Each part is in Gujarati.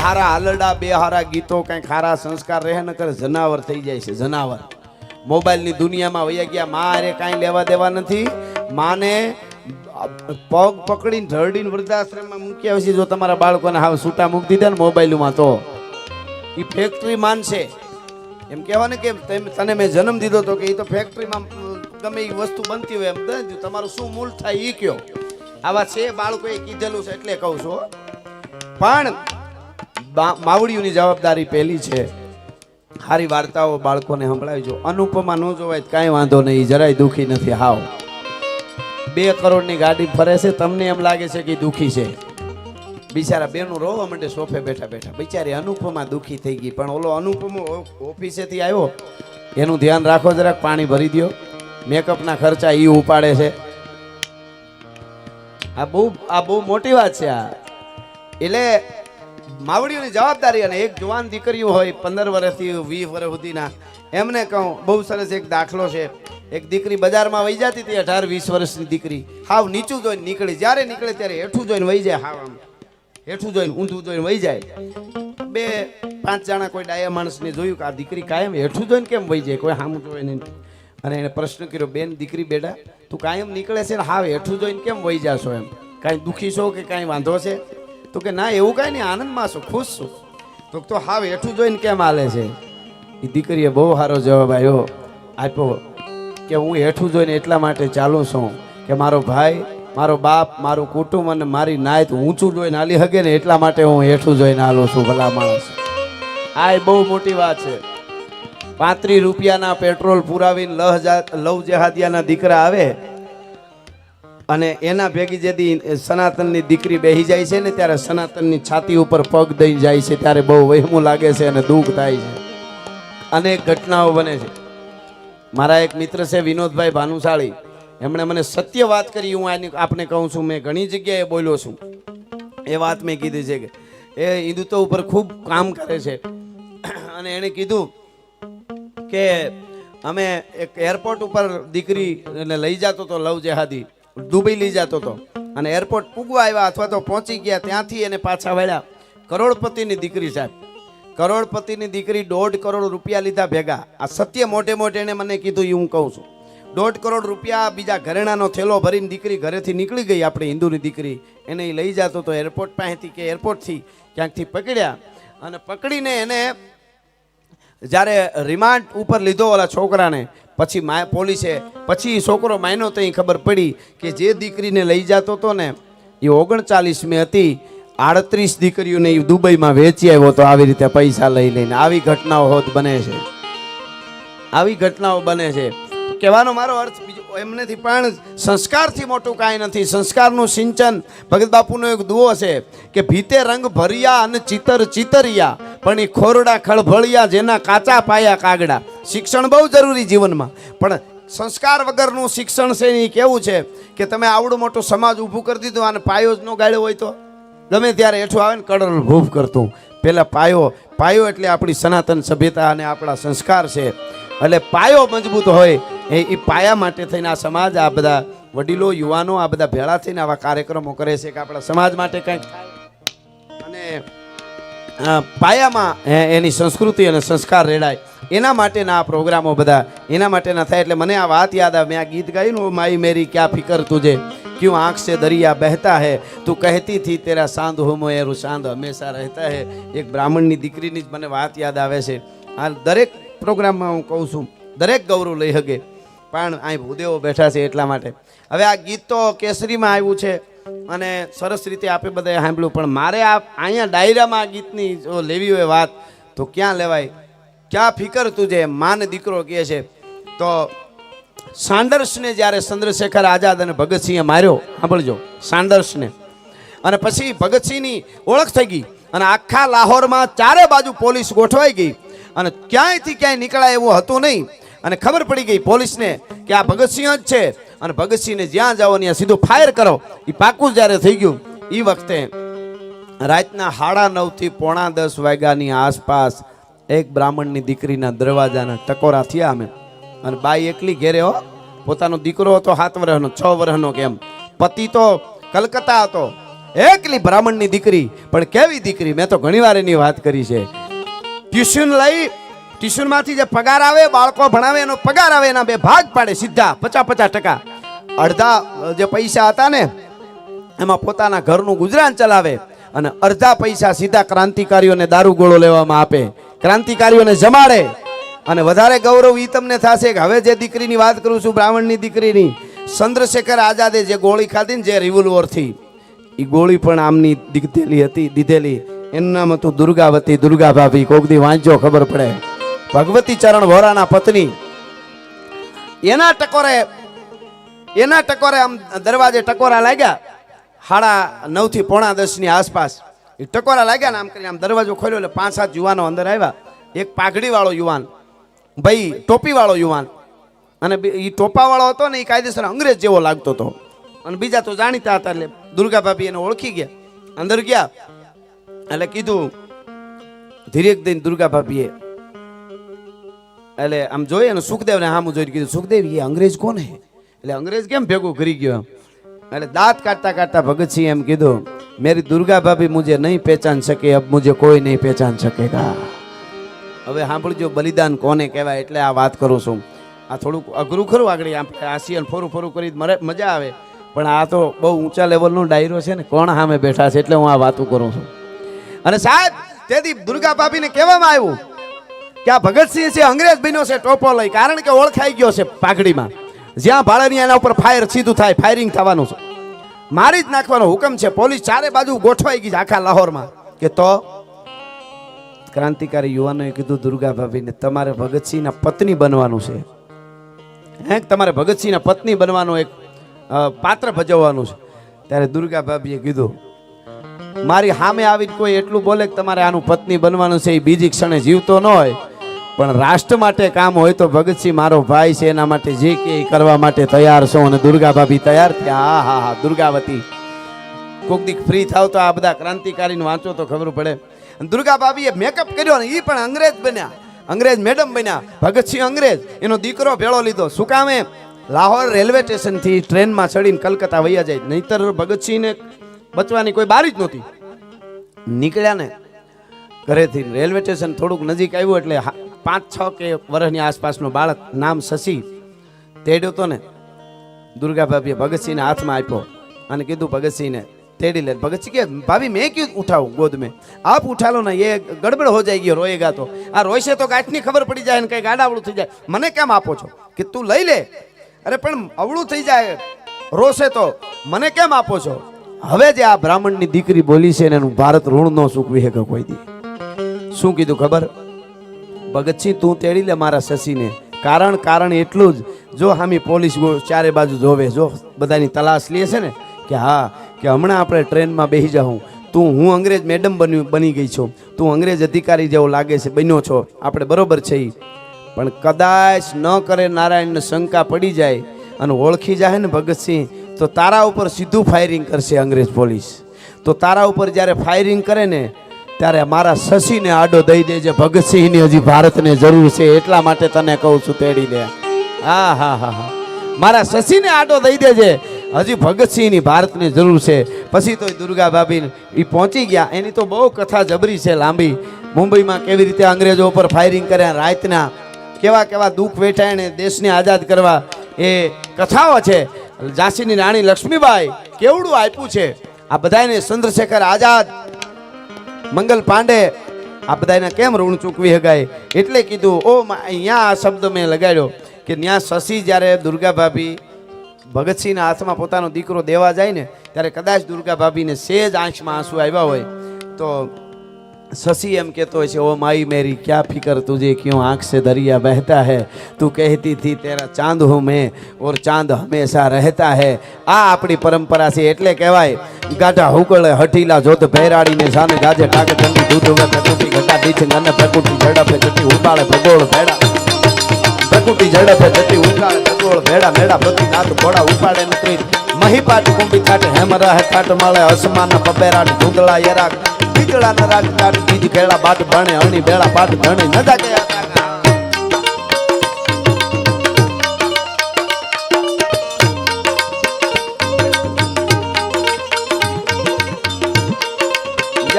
હારા હાલડા, બે હારા ગીતો, કંઈક હારા સંસ્કાર રહે ન કરે, જનાવર થઈ જાય છે. જનાવર મોબાઈલની દુનિયામાં વયા ગયા. મારે કાંઈ લેવા દેવા નથી. માને પગ પકડીને ઢળડીને વૃદ્ધાશ્રમમાં મૂકી આવશે. જો તમારા બાળકોને હાવ છૂટા મૂકી દીધા ને મોબાઈલમાં, તો એ ફેક્ટરી માનશે. એમ કહેવાય ને કે તને મેં જન્મ દીધો તો કે એ તો ફેક્ટરીમાં ગમે એ વસ્તુ બનતી હોય એમ તમારું શું મૂળ થાય એ કયો. આવા છે બાળકોએ કીધેલું છે એટલે કહું છું. પણ માવડીઓની જવાબદારી પહેલી છે. સારી વાર્તાઓ બાળકોને સંભળાવજો. અનુપમા ન જોવાય કાંઈ વાંધો નહીં, જરાય દુઃખી નથી. હાવ 2 કરોડની ગાડી ફરે છે, તમને એમ લાગે છે કે દુઃખી છે. બિચારા બેનું રોવા માટે સોફે બેઠા બેઠા. બિચારી અનુપમા દુઃખી થઈ ગઈ. પણ ઓલો અનુપમો ઓફિસેથી આવ્યો, એનું ધ્યાન રાખો, જરાક પાણી ભરી દો. મેકઅપના ખર્ચા ઈ ઉપાડે છે. આ બહુ મોટી વાત છે. આ એટલે માવડીઓની જવાબદારી. અને એક જવાન દીકરીઓ હોય 15 વર્ષથી 20 વર્ષ સુધીના, એમને કહું બહુ સરસ એક દાખલો છે. એક દીકરી બજારમાં વહી જતી હતી, 18-20 વર્ષની દીકરી. હાવ નીચું જોઈને નીકળી, જ્યારે નીકળે ત્યારે હેઠું જોઈને વહી જાય. હાવ આમ હેઠું જોઈને ઊંધું જોઈને વહી જાય. 2-5 જણા કોઈ ડાયા માણસને જોયું કે આ દીકરી કાયમ હેઠું જોઈને કેમ વહી જાય, કોઈ સામું જોવે નહીં. અને એને પ્રશ્ન કર્યો, બેન દીકરી બેટા તું કાયમ નીકળે છે ને હાવ હેઠું જોઈને કેમ વહી જાશો? એમ કાંઈ દુઃખી છો કે કાંઈ વાંધો છે? તો કે ના એવું કાંઈ નહીં, આનંદમાં છું, ખુશ છું. તો હાવ હેઠું જોઈને કેમ હાલે છે? એ દીકરીએ બહુ સારો જવાબ આપ્યો કે હું હેઠું જોઈને એટલા માટે ચાલું છું કે મારો ભાઈ, મારો બાપ, મારું કુટુંબ અને મારી નાયત ઊંચું જોઈને હાલી શકે ને, એટલા માટે હું હેઠું જોઈને હાલું છું. ભલા માણસ, આ બહુ મોટી વાત છે. 35 રૂપિયાના પેટ્રોલ પુરાવીને લવ જેહાદિયાના દીકરા આવે અને એના ભેગી જેથી સનાતનની દીકરી બેસી જાય છે ને, ત્યારે સનાતનની છાતી ઉપર પગ દઈ જાય છે, ત્યારે બહુ વહેમું લાગે છે અને દુઃખ થાય છે. અનેક ઘટનાઓ બને છે. મારા એક મિત્ર છે વિનોદભાઈ ભાનુશાળી, એમણે મને સત્ય વાત કરી. હું આપને કહું છું, મેં ઘણી જગ્યાએ બોલ્યો છું. એ વાત મેં કીધી છે કે એ હિન્દુત્વ ઉપર ખૂબ કામ કરે છે. અને એણે કીધું કે અમે એક એરપોર્ટ ઉપર દીકરીને લઈ જતો હતો, લવ જેહાદી દુબઈ લઈ જતો હતો, અને એરપોર્ટ પૂગવા આવ્યા અથવા તો પહોંચી ગયા, ત્યાંથી એને પાછા વળ્યા. કરોડપતિની દીકરી સાહેબ, કરોડપતિની દીકરી 1.5 કરોડ રૂપિયા લીધા ભેગા. આ સત્ય મોટે મોટે એને મને કીધું, એ હું કહું છું. 1.5 કરોડ રૂપિયા બીજા ઘરેણાનો થેલો ભરીને દીકરી ઘરેથી નીકળી ગઈ. આપણી હિન્દુની દીકરી, એને લઈ જતો તો એરપોર્ટ પાસેથી કે એરપોર્ટથી ક્યાંકથી પકડ્યા. અને પકડીને એને જ્યારે રિમાન્ડ ઉપર લીધો ઓલા છોકરાને, પછી પોલીસે, પછી છોકરો માન્યો તો ખબર પડી કે જે દીકરીને લઈ જતો હતો ને એ 39મી હતી. 38 દીકરીઓને એ દુબઈમાં વેચી આવ્યો તો, આવી રીતે પૈસા લઈ લઈને. આવી ઘટનાઓ હોત બને છે, આવી ઘટનાઓ બને છે. કહેવાનો મારો અર્થ બીજો એમ નથી, પણ સંસ્કારથી મોટું કાંઈ નથી. સંસ્કારનું સિંચન, ભગત બાપુનો એક દુઓ છે કે ભીતે રંગ ભર્યા અને ચિતર ચિતરિયા, પણ એ ખોરડા ખળભળિયા જેના કાચા પાયા કાગડા. શિક્ષણ બહુ જરૂરી જીવનમાં, પણ સંસ્કાર વગરનું શિક્ષણ છે એ કેવું છે કે તમે આવડું મોટું સમાજ ઊભું કરી દીધું અને પાયો જ ન ગાળ્યો હોય તો ગમે ત્યારે હેઠું આવે ને કડલ ભૂફ કરતું. પહેલાં પાયો એટલે આપણી સનાતન સભ્યતા અને આપણા સંસ્કાર છે. એટલે પાયો મજબૂત હોય એ પાયા માટે થઈને આ સમાજ, આ બધા વડીલો, યુવાનો આ બધા ભેળા થઈને આવા કાર્યક્રમો કરે છે કે આપણા સમાજ માટે કંઈક થાય. અને પાયામાં એની સંસ્કૃતિ અને સંસ્કાર રેડાય, એના માટેના આ પ્રોગ્રામો બધા એના માટેના થાય. એટલે મને આ વાત યાદ આવે. મેં આ ગીત ગાયું, માઈ મેરી ક્યાં ફિકર તુજે, क्यों आँख से दरिया बहता है, तू कहती थी तेरा चांद हो मोयरू चांद हमेशा रहता है. एक બ્રાહ્મણની દીકરીની જ મને વાત યાદ આવે છે. આ દરેક પ્રોગ્રામમાં હું કહું છું, દરેક ગૌરવ લઈ શકે, પણ અહીં ભૂદેવો બેઠા છે એટલા માટે. હવે આ ગીત તો કેસરીમાં આવ્યું છે અને સરસ રીતે આપણે બધાએ સાંભળ્યું, પણ મારે આ અહીંયા ડાયરામાં આ ગીતની જો લેવી હોય વાત તો ક્યાં લેવાય? ક્યાં ફિકર તુજે, માન દીકરો કહે છે. તો સાન્ડર્સને જ્યારે ચંદ્રશેખર આઝાદ અને ભગતસિંહે માર્યો, સાંભળજો, સાન્ડર્સને, અને પછી ભગતસિંહની ઓળખ થઈ ગઈ અને આખા લાહોરમાં ચારે બાજુ પોલીસ ગોઠવાઈ ગઈ અને ક્યાંયથી ક્યાંય નીકળાય એવું હતું નહીં. અને ખબર પડી ગઈ પોલીસને કે આ ભગતસિંહ જ છે, અને ભગતસિંહને જ્યાં જાઓ ત્યાં સીધું ફાયર કરો. એ પાકું જ્યારે થઈ ગયું એ વખતે રાતના 9:30 થી 9:45 વાગ્યાની આસપાસ એક બ્રાહ્મણની દીકરીના દરવાજાના ટકોરા થયા. અમે અને બાઈ એકલી ઘેરે હો, પોતાનો દીકરો હતો 7 વર્ષનો, 6 વર્ષનો, કેમ પતિ તો કલકત્તા હતો એકલી બ્રાહ્મણની દીકરી, પણ કેવી દીકરી, મેં તો ઘણીવાર એની વાત કરી છે. ટ્યુશનમાંથી જે પગાર આવે, બાળકો ભણાવે એનો પગાર આવે, એના બે ભાગ પાડે સીધા 50-50%. અડધા જે પૈસા હતા ને એમાં પોતાના ઘરનું ગુજરાન ચલાવે, અને અડધા પૈસા સીધા ક્રાંતિકારીઓને દારૂ ગોળો લેવામાં આપે, ક્રાંતિકારીઓને જમાડે. અને વધારે ગૌરવ ઈ તમને થશે કે હવે જે દીકરીની વાત કરું છું, બ્રાહ્મણની દીકરીની, ચંદ્રશેખર આઝાદે જે ગોળી ખાધી ને, જે રિવોલ્વરથી, એ ગોળી પણ આમની દીધેલી. એનું નામ હતું દુર્ગાવતી, દુર્ગા ભાભી. કોક દી વાંચજો ખબર પડે. ભગવતી ચરણ વોરાના પત્ની. એના ટકોરે આમ દરવાજે ટકોરા લાગ્યા 9:30 થી 9:45 ની આસપાસ. એ ટકોરા લાગ્યા ને આમ કરીને આમ દરવાજો ખોલ્યો એટલે 5-7 યુવાનો અંદર આવ્યા. એક પાઘડી વાળો યુવાન, ભાઈ ટોપી વાળો યુવાન, અને એ ટોપા વાળો હતો ને એ કાયદેસર અંગ્રેજ જેવો લાગતો હતો. અને બીજા તો જાણીતા હતા. એટલે દુર્ગા ભાભી એને ઓળખી ગયા, અંદર ગયા. એટલે કીધું ધીરેક દઈને દુર્ગા ભાભીએ, એટલે આમ જોઈએ ને સુખદેવ ને સામું જોઈને કીધું, સુખદેવ એ અંગ્રેજ કોણ હે? એટલે અંગ્રેજ કેમ ભેગું કરી ગયો? એટલે દાંત કાઢતા કાઢતા ભગતસિંહ એમ કીધું, મેરી દુર્ગા ભાભી મુझे નહીં પહેચાન શકે, અબ મુझे કોઈ નહીં પહેચાન સકેગા. હવે સાંભળજો બલિદાન કોને કહેવાય, એટલે આ વાત કરું છું. આ થોડુંક અઘરું ખરું, આગળ આપણે આસિયન ફોરું કરી મજા આવે, પણ આ તો બહુ ઊંચા લેવલનો ડાયરો છે ને, કોણ સામે બેઠા છે એટલે હું આ વાતું કરું છું. અને સાહેબ તેથી દુર્ગા ભાભીને કહેવામાં આવ્યું કે આ ભગતસિંહ છે અંગ્રેજ બન્યો છે ટોપો લઈ, કારણ કે ઓળખાઈ ગયો છે પાઘડીમાં. જ્યાં ભાળે એના ઉપર ફાયર સીધું થાય, ફાયરિંગ થવાનું છે, મારી જ નાખવાનો હુકમ છે. પોલીસ ચારે બાજુ ગોઠવાઈ ગઈ છે આખા લાહોરમાં. કે તો ક્રાંતિકારી યુવાનોએ કીધું દુર્ગા ભાભીને, તમારે ભગતસિંહના પત્ની બનવાનું છે. તમારે ભગતસિંહના પત્ની બનવાનું એક પાત્ર ભજવવાનું છે. ત્યારે દુર્ગા ભાભીએ કીધું, મારી સામે આવીને કોઈ એટલું બોલે કે તમારે આનું પત્ની બનવાનું છે, એ બીજી ક્ષણે જીવતો ન હોય, પણ રાષ્ટ્ર માટે કામ હોય તો ભગતસિંહ મારો ભાઈ છે, એના માટે જે કે કરવા માટે તૈયાર છો. અને દુર્ગા ભાભી તૈયાર થયા. હા દુર્ગાવતી. કોક દીક ફ્રી થાવ તો આ બધા ક્રાંતિકારીને વાંચો તો ખબર પડે. દુર્ગા ભાભીએ મેકઅપ કર્યો ને એ પણ અંગ્રેજ બન્યા, અંગ્રેજ મેડમ બન્યા. ભગતસિંહ અંગ્રેજ, એનો દીકરો ભેળો લીધો. શું કામે? લાહોર રેલવે સ્ટેશનથી ટ્રેનમાં ચડીને કલકત્તા વૈયા જાય, નહીતર ભગતસિંહને બચવાની કોઈ બારી જ નહોતી. નીકળ્યા ને ઘરેથી, રેલવે સ્ટેશન થોડુંક નજીક આવ્યું એટલે 5-6 કે વર્ષની આસપાસનો બાળક, નામ શશી, તેડ્યો તો ને. દુર્ગા ભાભીએ ભગતસિંહના હાથમાં આપ્યો અને કીધું ભગતસિંહને તેડી લે. ભગતસિંહ કે ભાભી मैं क्यों उठाऊं गोद में, आप उठा लो ना, ये गड़बड़ हो जाएगी, रोएगा तो. આ રોઈશે તો ગાંઠની ખબર પડી જાય ને કઈ ગાડાવડું થઈ જાય, મને કેમ આપો છો? કે તું લઈ લે. અરે પણ અવળું થઈ જાય, રોશે તો મને કેમ આપો છો? હવે જે આ બ્રાહ્મણની દીકરી બોલી છે ને એનું ભારત ઋણ ન ચૂકવી શકે કોઈ દી. શું કીધું ખબર? ભગતસિંહ તું તેડી લે મારા શશીને. કારણ એટલું જ, જો હામી પોલીસ ચારે બાજુ જોવે, જો બધાની તલાશ લે છે ને, કે હા કે હમણાં આપણે ટ્રેનમાં બેસી જાઉં, હું અંગ્રેજ મેડમ બની ગઈ છું, તું અંગ્રેજ અધિકારી જેવો લાગે છે, બન્યો છો, આપણે બરોબર છે. પણ કદાચ ન કરે નારાયણને શંકા પડી જાય અને ઓળખી જાય ને ભગતસિંહ, તો તારા ઉપર સીધું ફાયરિંગ કરશે અંગ્રેજ પોલીસ. તો તારા ઉપર જ્યારે ફાયરિંગ કરે ને ત્યારે મારા શશીને આડો દઈ દેજે, ભગતસિંહની હજી ભારતને જરૂર છે, એટલા માટે તને કહું છું તેડી લે. હા મારા શશીને આડો દઈ દેજે, હજી ભગતસિંહની ભારતને જરૂર છે. પછી તો દુર્ગા ભાભી એ પહોંચી ગયા. એની તો બહુ કથા જબરી છે, લાંબી. મુંબઈમાં કેવી રીતે અંગ્રેજો ઉપર ફાયરિંગ કર્યા, રાતના કેવા દુઃખ વેઠાય ને દેશને આઝાદ કરવા, એ કથાઓ છે. ઝાંસીની રાણી લક્ષ્મીબાઈ કેવડું આપ્યું છે આ બધાને. ચંદ્રશેખર આઝાદ, મંગલ પાંડે, આ બધાને કેમ ઋણ ચૂકવી શકાય? એટલે કીધું અહીંયા આ શબ્દ મેં લગાડ્યો કે ત્યાં શશી જ્યારે દુર્ગા ભાભી ભગતસિંહના હાથમાં પોતાનો દીકરો દેવા જાય ને ત્યારે કદાચ દુર્ગા ભાભીને સેજ આંખમાં આંસુ આવ્યા હોય તો शशि एम कहते हो, ओ माई मेरी क्या फिक्र तुझे क्यों आंख से दरिया बहता है, तू कहती थी तेरा चांद हूँ मैं और चांद हमेशा रहता है। आ अपनी परंपरा से एटले कहवाय गाढ़ा हुकड़े हठीला जोत भैराड़ी ने साने गाजे टाके ठंडी दूध हुए प्रकृति घटा बीच गन प्रकृति झड़प जटी उबाड़े भगोड़ भेड़ा प्रकृति झड़प जटी उबाड़े भगोड़ भेड़ा मेड़ा प्रतिनाथ घोड़ा उपाड़े नत्री महीपाट कुंभी काट हेमरा है काट माले आसमान पपेराट धुंधला यरा बीजड़ा न राज काट बीज खेड़ा बाट बने अणी बेड़ा पाट धणे न जाके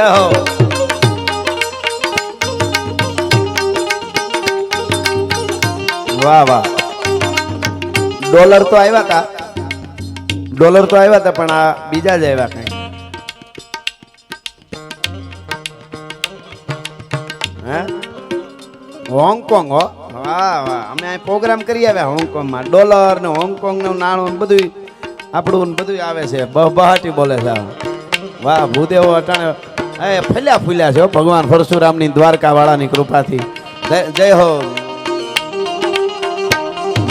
જય હો. વાહ વાહ. ડોલર તો આવ્યા હતા, પણ આ બીજા જ આવ્યા કઈ. હે હોંગકોંગ હો. વાહ વાહ. અમે અહીં પ્રોગ્રામ કરી આવ્યા હોંગકોંગમાં. ડોલર ને હોંગકોંગ નું નાણું બધું આપણું બધું આવે છે. બહાટી બોલે છે. વાહ ભૂદેવો અટાણે ફલ્યા ફૂલ્યા છે ભગવાન પરશુરામની દ્વારકા વાળાની કૃપાથી. જય હો.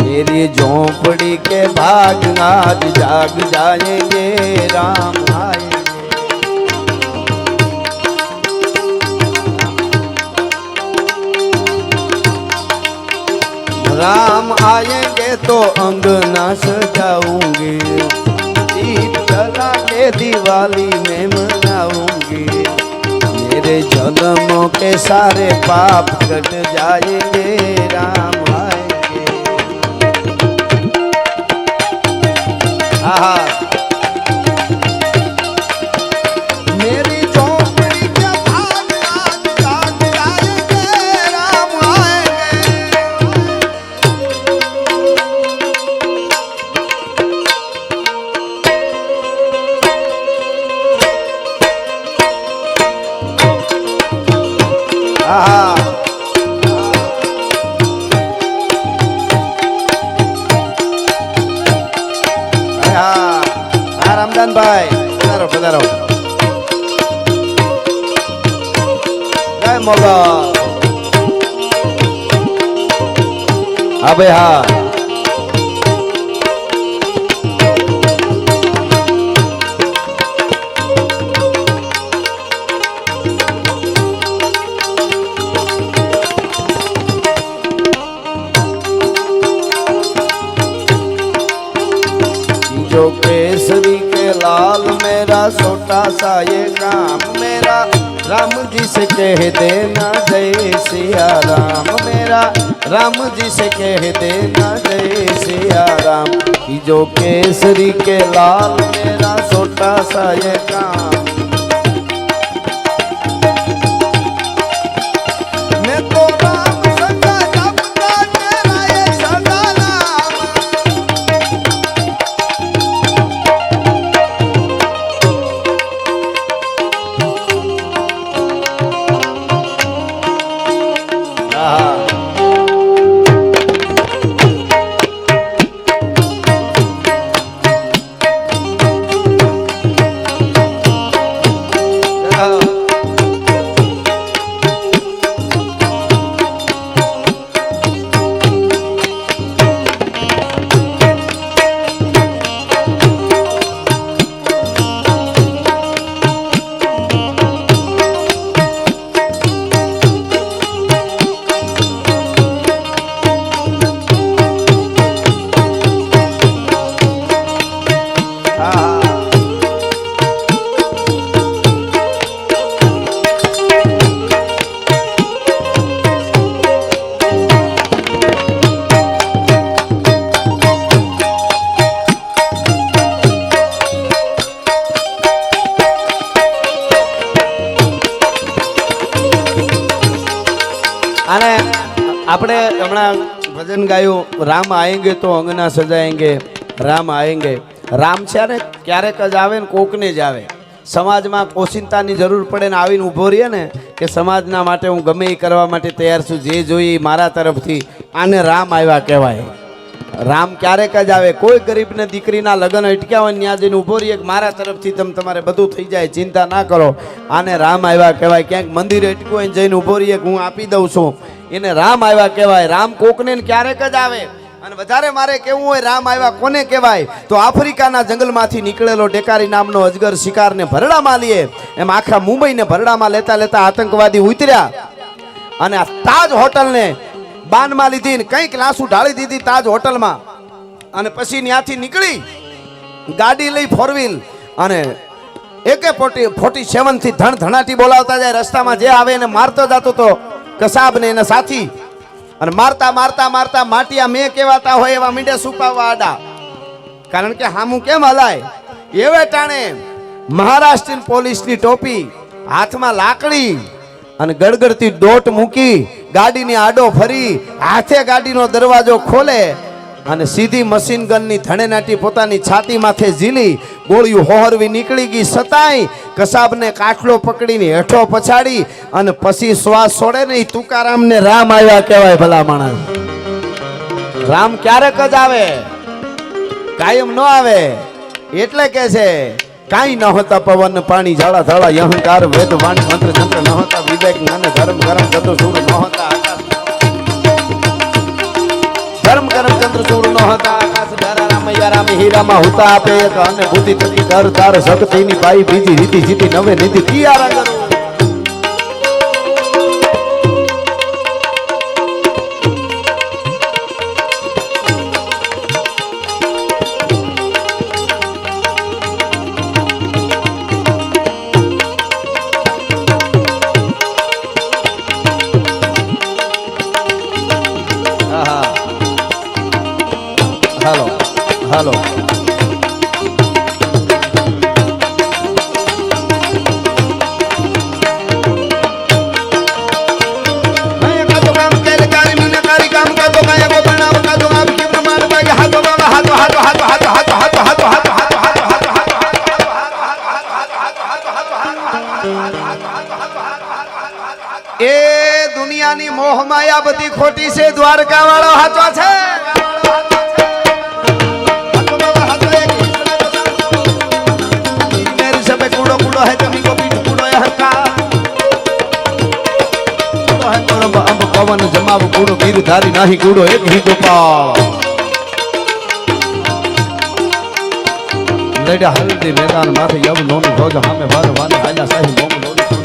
मेरी झोपड़ी के भाग आज जाग जाएंगे राम आएंगे. राम आएंगे तो अंगना सजाऊंगी, दीप जला के दिवाली में मनाऊंगी. मेरे जन्मों के सारे पाप कट जाएंगे राम आएंगे. आहा. मेरी झोपड़ी के भाग आज जाग जाएंगे राम आएंगे. आहा. रामदान भाई पधारो पधारो. जय मोगा. हाँ भाई हाँ. जो केसरी के लाल मेरा छोटा सा ये काम, मेरा राम जी से कह देना जय सिया राम. मेरा राम जी से कह देना जय सिया राम. जो केसरी के लाल मेरा छोटा सा ये काम. मैं तो राम सदा जपता तेरा ये सदा नाम. અને આપણે હમણાં ભજન ગાયું રામ આएंगे તો અંગના સજાएंगे. રામ આएंगे. રામ છે ને ક્યારેક જ આવે ને કોકને જ આવે. સમાજમાં પોષિંતાની જરૂર પડે ને આવીને ઊભો રહીએ ને કે સમાજના માટે હું ગમે એ કરવા માટે તૈયાર છું, જે જોઈએ મારા તરફથી, આને રામ આવ્યા કહેવાય. રામ ક્યારેક જ આવે. કોઈ ગરીબને દીકરીના લગ્ન અટક્યા હોય ત્યાં જઈને ઊભો રહીએ કે મારા તરફથી તમારે બધું થઈ જાય, ચિંતા ના કરો, આને રામ આવ્યા કહેવાય. ક્યાંક મંદિરે અટક્યું હોય જઈને ઊભો રહીએ કે હું આપી દઉં છું, એને રામ આવ્યા કહેવાય. રામ કોકને ક્યારેક જ આવે. અને વધારે મારે કેવું હોય રામ આવ્યા કોને કહેવાય તો આફ્રિકાના જંગલમાંથી નીકળેલો ટેકારી નામનો અજગર શિકારને ભરડામાં લે એમ આખા મુંબઈને ભરડામાં લેતા લેતા આતંકવાદી ઉતર્યા અને આ તાજ હોટલને બાનમાં લીધી ને કંઈક લાસુ ઢાળી દીધી તાજ હોટલમાં. અને પછી ત્યાંથી નીકળી ગાડી લઈ 4 વ્હીલ અને AK-47 થી ધણધણાટી બોલાવતા જાય. રસ્તામાં જે આવે એને મારતો જતો તો કસાબને એના સાથી. અને મારતા મારતા મારતા માટિયા મેં કહેવાતા હોય એવા મીંડે સુપાવવા આડા. કારણ કે હામું કેમ હલાય. એવે ટાણે મહારાષ્ટ્રીયન પોલીસની ટોપી હાથમાં લાકડી અને ગડગડતી દોટ મૂકી ગાડીની આડો ફરી હાથે ગાડીનો દરવાજો ખોલે અને સીધી મશીન ગનની ધણેનાટી પોતાની છાતી માથે ઝીલી ગોળીઓ હોહરવી નીકળી ગઈ સતાય કસાબને કાટલો પકડીને હેઠો પછાડી અને પછી શ્વાસ છોડે ને તુકારામને રામ આવ્યા કહેવાય ભલા માણસ. રામ ક્યારેક જ આવે, કાયમ ન આવે. એટલે કે છે કાઈ ન હોતા પવન પાણી ઝાડા ઝાડા અહંકાર વેદ વાણી મંત્ર તંત્ર ન હોતા વિવેક જ્ઞાન ધર્મ કરમ ચતુર સૂર ન હોતા ધર્મ કરમ ચંદ્ર સૂર ન હોતા આકાશ ધારા રામૈયા રામ હીરામાં હોતા આપે એક અને બુદ્ધિ તકી કર તાર શક્તિની પાઈ બીજી રીતિ જીતી નવે નીતિ તિયારા કરો. હાલો હાલો એ દુનિયાની મોહ માયા બધી ખોટી છે, દ્વારકા વાળો સાચો છે. પવન જમાવ કૂડો ગીરધારી નાહી કૂડો એક હી ગોપાલ લડ્યા હલ્દી મેદાન માથે યવ નોની ભોજ હામે ભાર વાને આજા સાહી મોમ લોડી